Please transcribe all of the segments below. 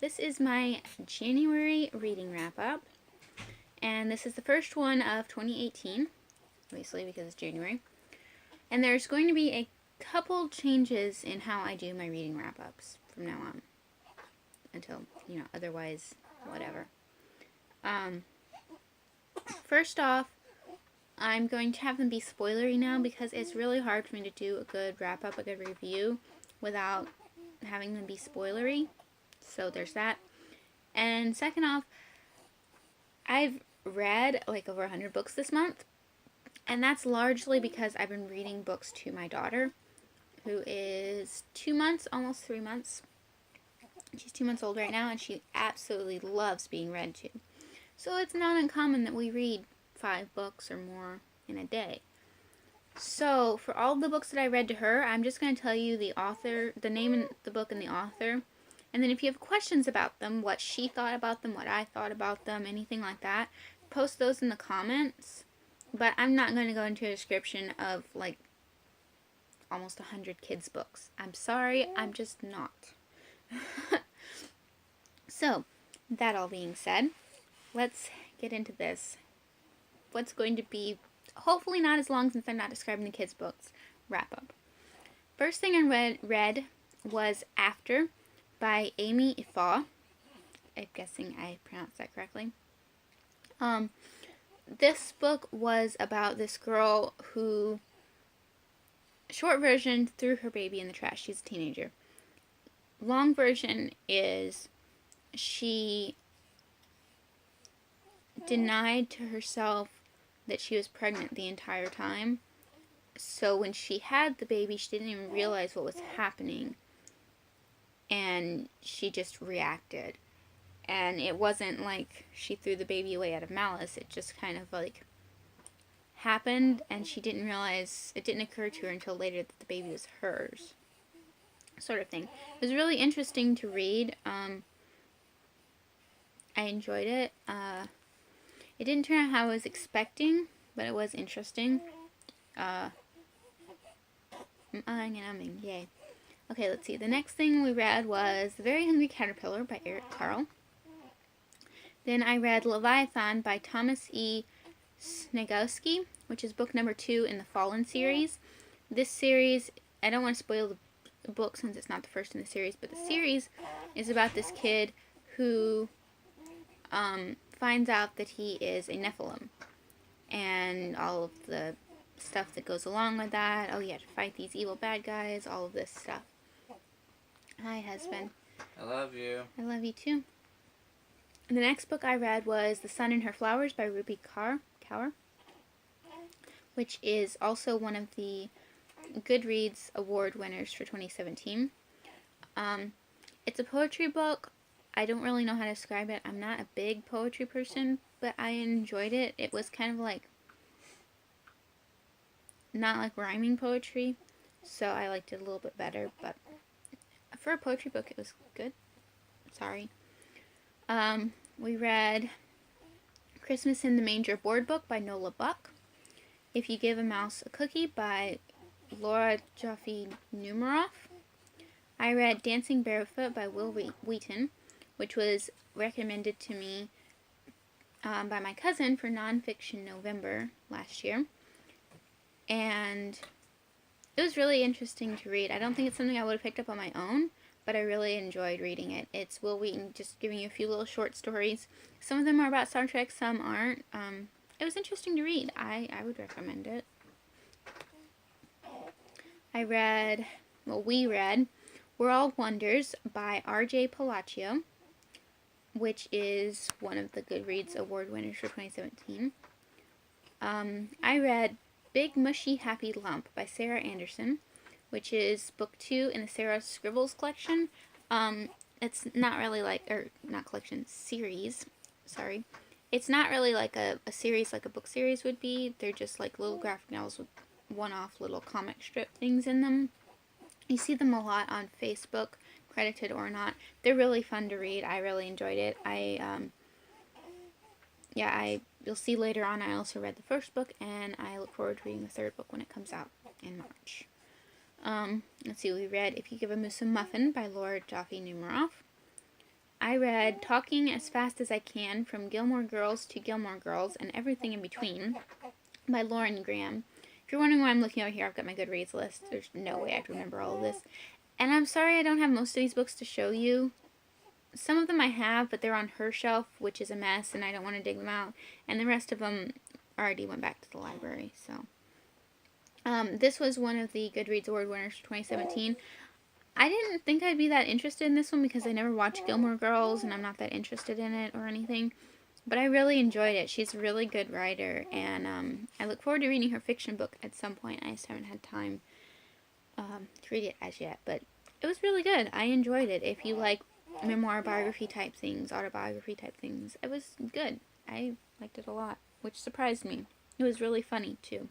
This is my January reading wrap-up, and this is the first one of 2018, obviously because it's January. And there's going to be a couple changes in how I do my reading wrap-ups from now on, until, otherwise, whatever. First off, I'm going to have them be spoilery now because it's really hard for me to do a good wrap-up, a good review, without having them be spoilery. So there's that. And second off, I've read like over 100 books this month, and that's largely because I've been reading books to my daughter, who is 2 months, almost 3 months. She's 2 months old right now, and she absolutely loves being read to. So it's not uncommon that we read 5 books or more in a day. So for all the books that I read to her, I'm just going to tell you the author, the name of the book and the author. And then if you have questions about them, what she thought about them, what I thought about them, anything like that, post those in the comments. But I'm not going to go into a description of like almost 100 kids' books. I'm sorry, I'm just not. So, that all being said, let's get into this. What's going to be hopefully not as long since I'm not describing the kids' books wrap up. First thing I read was After by Amy Ifaw. I'm guessing I pronounced that correctly. This book was about this girl who, short version, threw her baby in the trash. She's a teenager. Long version is she denied to herself that she was pregnant the entire time. So when she had the baby, she didn't even realize what was happening. And she just reacted. And it wasn't like she threw the baby away out of malice. It just kind of like happened, and she didn't realize, it didn't occur to her until later that the baby was hers. Sort of thing. It was really interesting to read. I enjoyed it. It didn't turn out how I was expecting, but it was interesting. Yay. Okay, let's see. The next thing we read was The Very Hungry Caterpillar by Eric Carle. Then I read Leviathan by Thomas E. Snegowski, which is book number 2 in the Fallen series. This series, I don't want to spoil the book since it's not the first in the series, but the series is about this kid who finds out that he is a Nephilim, and all of the stuff that goes along with that. Oh, you have to fight these evil bad guys, all of this stuff. Hi, husband. I love you. I love you too. And the next book I read was The Sun and Her Flowers by Ruby Kaur, which is also one of the Goodreads award winners for 2017. It's a poetry book. I don't really know how to describe it. I'm not a big poetry person, but I enjoyed it. It was kind of like, not like rhyming poetry, so I liked it a little bit better, but for a poetry book, it was good. Sorry. We read Christmas in the Manger board book by Nola Buck. If You Give a Mouse a Cookie by Laura Joffe Numeroff. I read Dancing Barefoot by Will Wheaton, which was recommended to me by my cousin for Nonfiction November last year. And it was really interesting to read. I don't think it's something I would have picked up on my own, but I really enjoyed reading it. It's Will Wheaton just giving you a few little short stories. Some of them are about Star Trek, some aren't. It was interesting to read. I would recommend it. We read We're All Wonders by R.J. Palacio, which is one of the Goodreads award winners for 2017. I read Big Mushy Happy Lump by Sarah Anderson, which is book 2 in the Sarah Scribbles collection. It's not really like, or not collection, series, sorry. It's not really like a series like a book series would be. They're just like little graphic novels with one-off little comic strip things in them. You see them a lot on Facebook, credited or not. They're really fun to read. I really enjoyed it. You'll see later on, I also read the first book, and I look forward to reading the third book when it comes out in March. Let's see, we read If You Give a Moose a Muffin by Laura Joffe Numeroff. I read Talking as Fast as I Can, From Gilmore Girls to Gilmore Girls and Everything in Between by Lauren Graham. If you're wondering why I'm looking over here, I've got my Goodreads list. There's no way I have to remember all of this. And I'm sorry I don't have most of these books to show you. Some of them I have, but they're on her shelf, which is a mess, and I don't want to dig them out. And the rest of them already went back to the library. So, this was one of the Goodreads Award winners for 2017. I didn't think I'd be that interested in this one because I never watched Gilmore Girls, and I'm not that interested in it or anything. But I really enjoyed it. She's a really good writer, and I look forward to reading her fiction book at some point. I just haven't had time to read it as yet, but it was really good. I enjoyed it. If you like memoir biography type things, autobiography type things, it was good. I liked it a lot, which surprised me. It was really funny too.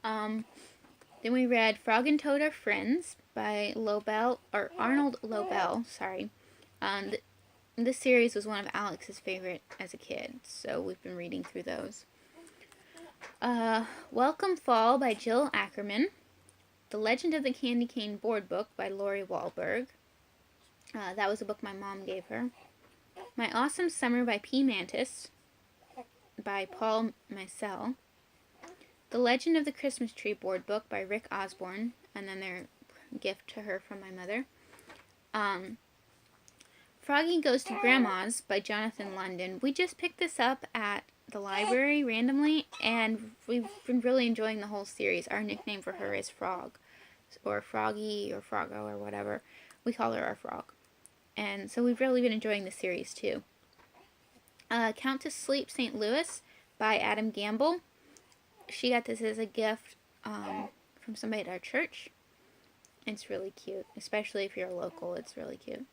Then we read Frog and Toad Are Friends by Arnold Lobel. Sorry. This series was one of Alex's favorite as a kid, so we've been reading through those. Welcome Fall by Jill Ackerman. The Legend of the Candy Cane Board Book by Lori Wahlberg. That was a book my mom gave her. My Awesome Summer by P. Mantis by Paul Meisel. The Legend of the Christmas Tree Board Book by Rick Osborne, and then their gift to her from my mother. Froggy Goes to Grandma's by Jonathan London. We just picked this up at the library randomly, and we've been really enjoying the whole series. Our nickname for her is Frog, or Froggy, or Froggo, or whatever. We call her our Frog. And so we've really been enjoying the series too. Count to Sleep St. Louis by Adam Gamble. She got this as a gift from somebody at our church. It's really cute, especially if you're a local. It's really cute.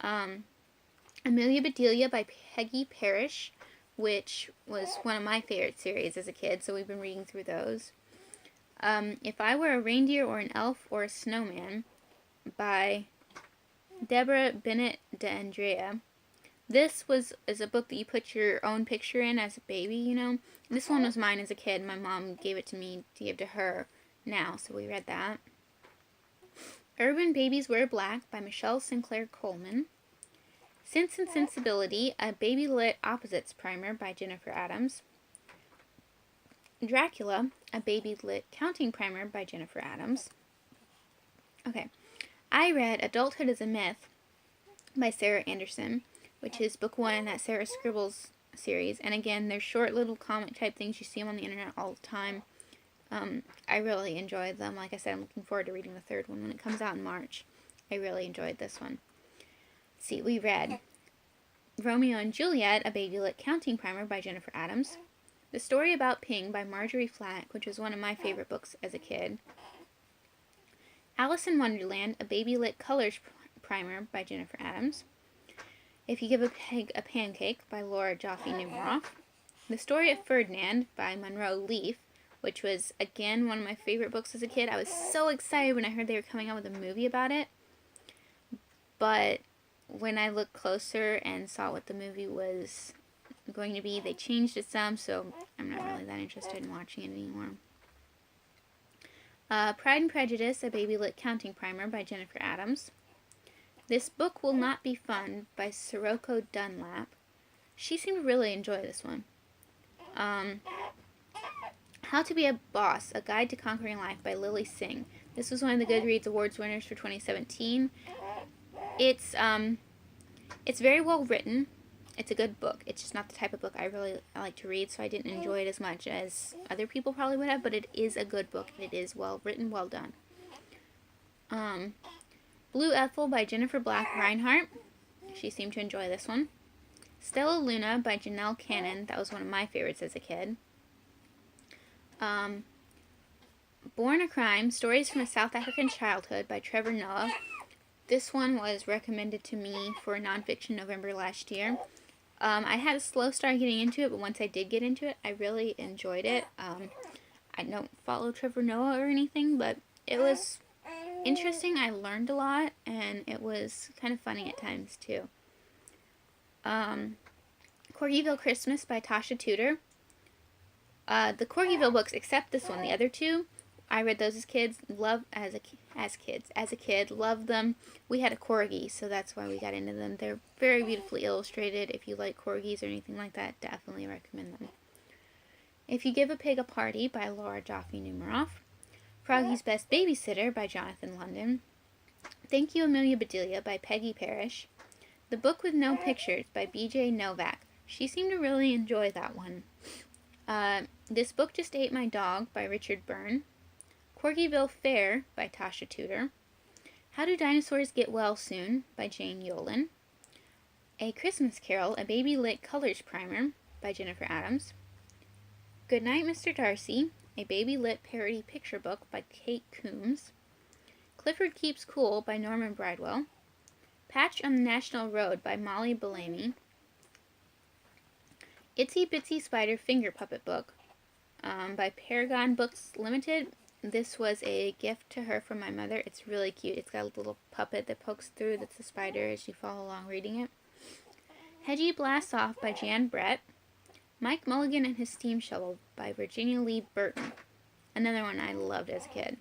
Amelia Bedelia by Peggy Parrish, which was one of my favorite series as a kid, so we've been reading through those. If I Were a Reindeer or an Elf or a Snowman by Deborah Bennett d'Andrea. This is a book that you put your own picture in as a baby, you know. This one was mine as a kid. My mom gave it to me to give to her now, so we read that. Urban Babies Wear Black by Michelle Sinclair Coleman. Sense and Sensibility, a Baby Lit Opposites Primer by Jennifer Adams. Dracula, a Baby Lit Counting Primer by Jennifer Adams. Okay. I read Adulthood is a Myth by Sarah Anderson, which is book 1 in that Sarah Scribbles series. And again, they're short little comic type things. You see them on the internet all the time. I really enjoyed them. Like I said, I'm looking forward to reading the third one when it comes out in March. I really enjoyed this one. Let's see, we read Romeo and Juliet, a Baby Lit Counting Primer by Jennifer Adams. The Story About Ping by Marjorie Flack, which was one of my favorite books as a kid. Alice in Wonderland, a Baby Lit Colors Primer by Jennifer Adams. If You Give a Pig a Pancake by Laura Joffe Numeroff. The Story of Ferdinand by Monroe Leaf, which was, again, one of my favorite books as a kid. I was so excited when I heard they were coming out with a movie about it. But when I looked closer and saw what the movie was going to be, they changed it some, so I'm not really that interested in watching it anymore. Pride and Prejudice, a Baby Lit Counting Primer by Jennifer Adams. This Book Will Not Be Fun by Sirocco Dunlap. She seemed to really enjoy this one. How to Be a Boss, A Guide to Conquering Life by Lily Singh. This was one of the Goodreads Awards winners for 2017. It's very well written. It's a good book. It's just not the type of book I like to read, so I didn't enjoy it as much as other people probably would have, but it is a good book. It is well written, well done. Blue Ethel by Jennifer Black Reinhardt. She seemed to enjoy this one. Stella Luna by Janelle Cannon. That was one of my favorites as a kid. Born a Crime, Stories from a South African Childhood by Trevor Noah. This one was recommended to me for Nonfiction November last year. I had a slow start getting into it, but once I did get into it, I really enjoyed it. I don't follow Trevor Noah or anything, but it was interesting. I learned a lot, and it was kind of funny at times, too. Corgyville Christmas by Tasha Tudor. The Corgyville books, except this one, the other two, I read those as kids. As a kid, loved them. We had a corgi, so that's why we got into them. They're very beautifully illustrated. If you like corgis or anything like that, definitely recommend them. If You Give a Pig a Party by Laura Joffe Numeroff. Froggy's Best Babysitter by Jonathan London. Thank You, Amelia Bedelia by Peggy Parrish. The Book with No Pictures by B.J. Novak. She seemed to really enjoy that one. This Book Just Ate My Dog by Richard Byrne. Corgyville Fair by Tasha Tudor. How Do Dinosaurs Get Well Soon by Jane Yolen. A Christmas Carol, a Baby Lit Colors Primer by Jennifer Adams. Goodnight, Mr. Darcy, a Baby Lit parody picture book by Kate Coombs. Clifford Keeps Cool by Norman Bridewell. Patch on the National Road by Molly Bellamy. Itsy Bitsy Spider Finger Puppet Book by Paragon Books Limited. This was a gift to her from my mother. It's really cute. It's got a little puppet that pokes through that's a spider as you follow along reading it. Hedgie Blasts Off by Jan Brett. Mike Mulligan and His Steam Shovel by Virginia Lee Burton. Another one I loved as a kid.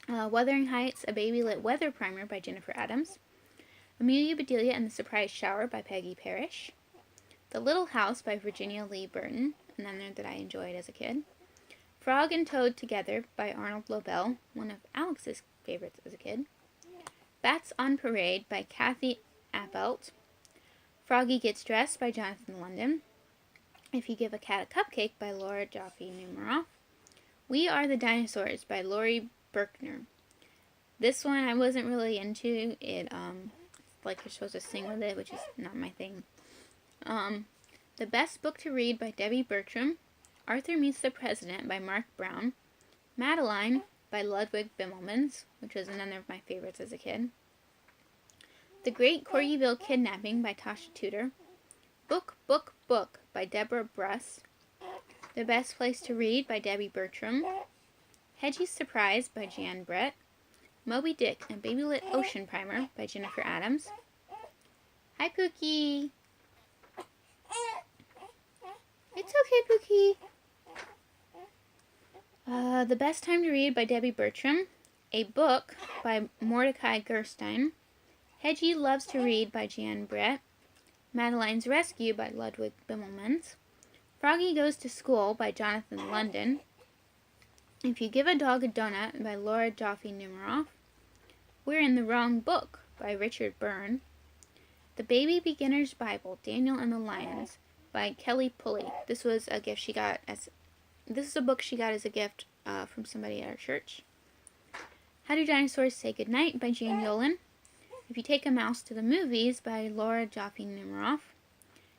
Wuthering Heights, a Baby Lit Weather Primer by Jennifer Adams. Amelia Bedelia and the Surprise Shower by Peggy Parrish. The Little House by Virginia Lee Burton, another that I enjoyed as a kid. Frog and Toad Together by Arnold Lobel, one of Alex's favorites as a kid. Bats on Parade by Kathy Appelt. Froggy Gets Dressed by Jonathan London. If You Give a Cat a Cupcake by Laura Joffe Numeroff. We Are the Dinosaurs by Laurie Berkner. This one I wasn't really into. It, like you're supposed to sing with it, which is not my thing. The Best Book to Read by Debbie Bertram. Arthur Meets the President by Mark Brown. Madeline by Ludwig Bimmelmans, which was another of my favorites as a kid. The Great Corgyville Kidnapping by Tasha Tudor. Book, Book, Book by Deborah Bruss. The Best Place to Read by Debbie Bertram. Hedgie's Surprise by Jan Brett. Moby Dick and Baby Lit Ocean Primer by Jennifer Adams. Hi, Pookie. It's okay, Pookie. The Best Time to Read by Debbie Bertram. A Book by Mordecai Gerstein. Hedgie Loves to Read by Jan Brett. Madeline's Rescue by Ludwig Bimmelmans. Froggy Goes to School by Jonathan London. If You Give a Dog a Donut by Laura Joffe Numeroff. We're in the Wrong Book by Richard Byrne. The Baby Beginner's Bible, Daniel and the Lions by Kelly Pulley. This was a gift she got this is a book she got as a gift from somebody at our church. How Do Dinosaurs Say Goodnight by Jane Yolen. If You Take a Mouse to the Movies by Laura Joffe Numeroff.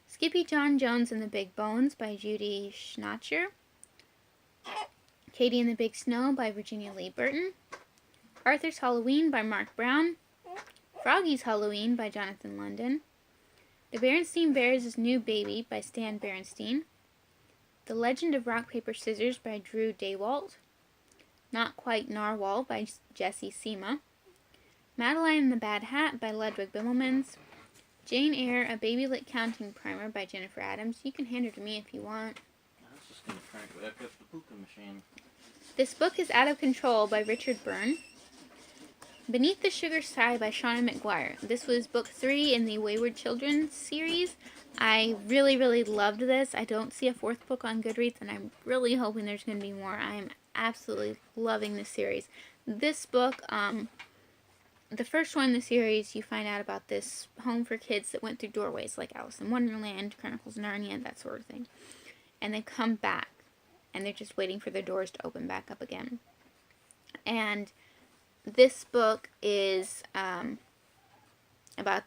Skippy John Jones and the Big Bones by Judy Schnatcher. Katie and the Big Snow by Virginia Lee Burton. Arthur's Halloween by Mark Brown. Froggy's Halloween by Jonathan London. The Berenstein Bears' New Baby by Stan Berenstein. The Legend of Rock, Paper, Scissors by Drew Daywalt. Not Quite Narwhal by Jesse Sema. Madeline and the Bad Hat by Ludwig Bimmelmans. Jane Eyre, a Baby Lit Counting Primer by Jennifer Adams. You can hand her to me if you want. I was just going to try to back up the puka machine. This Book is Out of Control by Richard Byrne. Beneath the Sugar Sky by Shauna McGuire. This was book 3 in the Wayward Children series. I really, really loved this. I don't see a 4th book on Goodreads, and I'm really hoping there's going to be more. I am absolutely loving this series. This book, the first one in the series, you find out about this home for kids that went through doorways, like Alice in Wonderland, Chronicles of Narnia, that sort of thing. And they come back, and they're just waiting for their doors to open back up again. And this book is about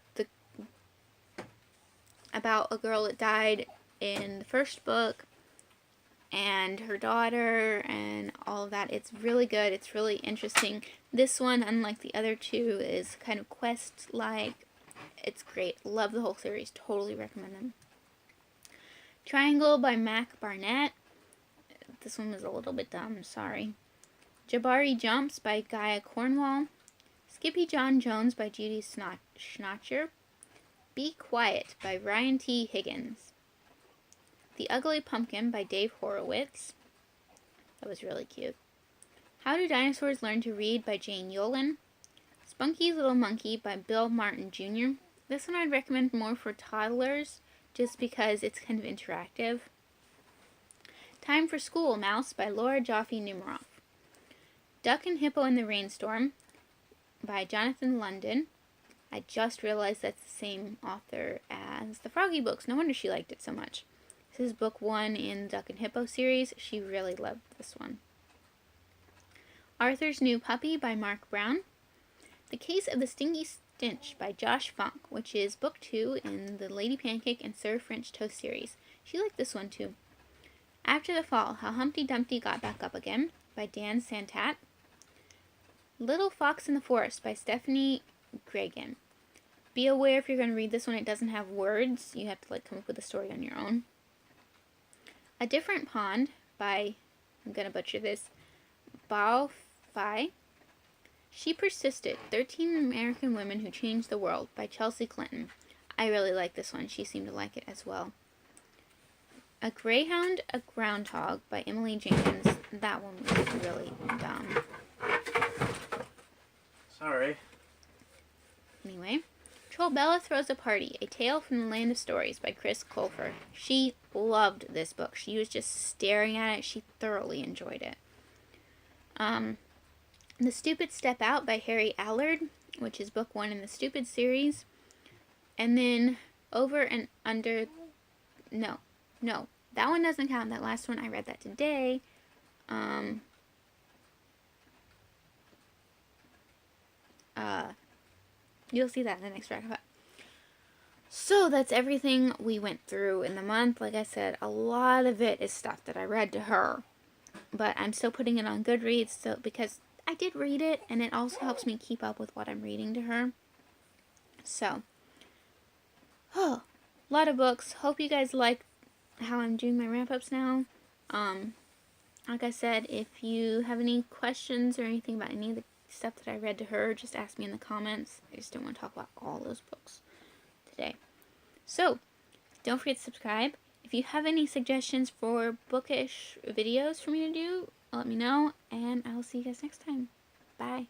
a girl that died in the first book and her daughter and all of that. It's really good. It's really interesting. This one, unlike the other two, is kind of quest-like. It's great. Love the whole series. Totally recommend them. Triangle by Mac Barnett. This one was a little bit dumb. Sorry. Jabari Jumps by Gaia Cornwall. Skippy John Jones by Judy Schnatcher. Be Quiet by Ryan T. Higgins. The Ugly Pumpkin by Dave Horowitz. That was really cute. How Do Dinosaurs Learn to Read by Jane Yolen. Spunky's Little Monkey by Bill Martin Jr. This one I'd recommend more for toddlers just because it's kind of interactive. Time for School Mouse by Laura Joffe Numeroff. Duck and Hippo in the Rainstorm by Jonathan London. I just realized that's the same author as the Froggy books. No wonder she liked it so much. This is book 1 in the Duck and Hippo series. She really loved this one. Arthur's New Puppy by Mark Brown. The Case of the Stinky Stench by Josh Funk, which is book 2 in the Lady Pancake and Sir French Toast series. She liked this one too. After the Fall, How Humpty Dumpty Got Back Up Again by Dan Santat. Little Fox in the Forest by Stephanie Gregan. Be aware if you're going to read this one, it doesn't have words. You have to come up with a story on your own. A Different Pond by, I'm going to butcher this, Bao Fai. She Persisted, 13 American Women Who Changed the World by Chelsea Clinton. I really like this one. She seemed to like it as well. A Greyhound, a Groundhog by Emily Jenkins. That one was really dumb. Sorry. Anyway, Trollbella Throws a Party, A Tale from the Land of Stories by Chris Colfer. She loved this book. She was just staring at it. She thoroughly enjoyed it. The Stupid Step Out by Harry Allard, which is book 1 in the Stupid series. And then Over and Under... No, that one doesn't count. That last one, I read that today. You'll see that in the next wrap-up. So that's everything we went through in the month. Like I said, a lot of it is stuff that I read to her. But I'm still putting it on Goodreads because I did read it, and it also helps me keep up with what I'm reading to her. So, a lot of books. Hope you guys like how I'm doing my wrap-ups now. Like I said, if you have any questions or anything about any of the stuff that I read to her, just ask me in the comments. I just don't want to talk about all those books today. So, don't forget to subscribe. If you have any suggestions for bookish videos for me to do, let me know, and I will see you guys next time. Bye.